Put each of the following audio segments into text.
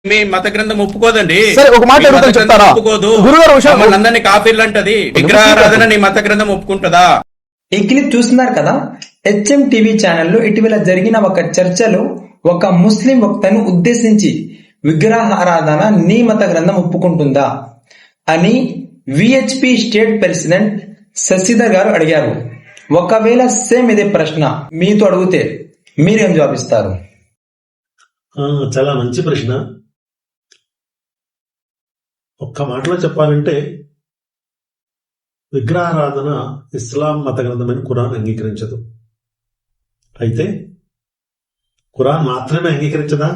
మీ మత గ్రంథం ఒప్పుకోదండి. సరే ఒక మాట అడుగుతాను చెప్తారా? ఒప్పుకోదు. గురుగారు అందరినీ కాపీలు అంటది. విగ్రహారాధన నీ మత గ్రంథం ఒప్పుకుంటుందా? ఈ క్లిప్ చూస్తున్నారు కదా. హెచ్ఎం టీవీ ఛానల్లో ఇటీవల జరిగిన ఒక చర్చలో ఒక ముస్లిం వక్తను ఉద్దేశించి విగ్రహారాధన నీ మత గ్రంథం ఒప్పుకుంటుందా అని విహెచ్పి స్టేట్ ప్రెసిడెంట్ శశిధర్ గారు అడిగారు. ఒకవేళ సేమ్ ఇదే ప్రశ్న మీతో అడిగితే మీరేం జవాబిస్తారు? చాలా మంచి ప్రశ్న. ఒక్క మాటలో చెప్పాలంటే విగ్రహారాధన ఇస్లాం మత గ్రంథమైన ఖురాన్ అంగీకరించదు. అయితే ఖురాన్ మాత్రమే అంగీకరించదా?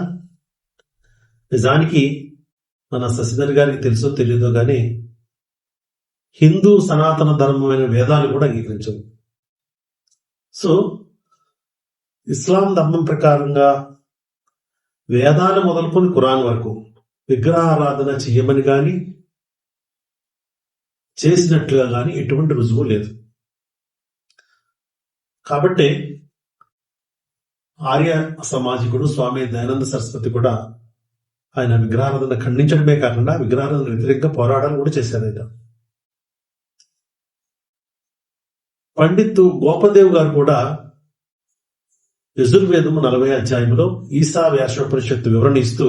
నిజానికి మన శశిధర్ గారికి తెలుసో తెలియదో కానీ హిందూ సనాతన ధర్మమైన వేదాలు కూడా అంగీకరించవు. సో ఇస్లాం ధర్మం ప్రకారంగా వేదాలు మొదలుకొని ఖురాన్ వరకు విగ్రహారాధన చెయ్యమని కానీ చేసినట్లుగా కానీ ఎటువంటి రుజువు లేదు. కాబట్టి ఆర్య సామాజికుడు స్వామి దయానంద సరస్వతి కూడా ఆయన విగ్రహారాధన ఖండించడమే కాకుండా విగ్రహారాధన వ్యతిరేకంగా పోరాటాలు కూడా చేశారు. ఆయన పండిత్ గోపదేవ్ గారు కూడా యజుర్వేదము 40 అధ్యాయంలో ఈశా వ్యాసోపనిషత్తు వివరణ ఇస్తూ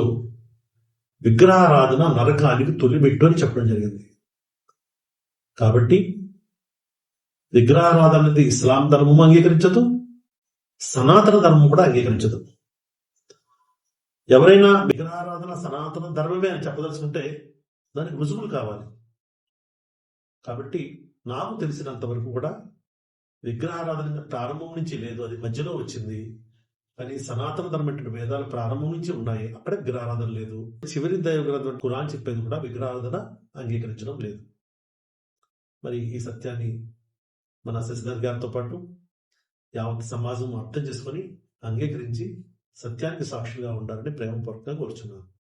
విగ్రహారాధన నరకానికి తొలిమెట్టు అని చెప్పడం జరిగింది. కాబట్టి విగ్రహారాధన అనేది ఇస్లాం ధర్మము అంగీకరించదు, సనాతన ధర్మం కూడా అంగీకరించదు. ఎవరైనా విగ్రహారాధన సనాతన ధర్మమే అని చెప్పదలుచుకుంటే దానికి రుజువులు కావాలి. కాబట్టి నాకు తెలిసినంత వరకు కూడా విగ్రహారాధన ప్రారంభం నుంచి లేదు, అది మధ్యలో వచ్చింది. కానీ సనాతన ధర్మం వేదాలు ప్రారంభం నుంచి ఉన్నాయి, అక్కడ విగ్రహారాధన లేదు. చివరి దైవ గ్రంథం ఖురాన్ చెప్పేది కూడా విగ్రహారాధన అంగీకరించడం లేదు. మరి ఈ సత్యాన్ని మన శశిధర్ గారితో పాటు యావత్ సమాజం అర్థం చేసుకొని అంగీకరించి సత్యానికి సాక్షులుగా ఉండాలని ప్రేమపూర్వకంగా కోరుచున్నాను.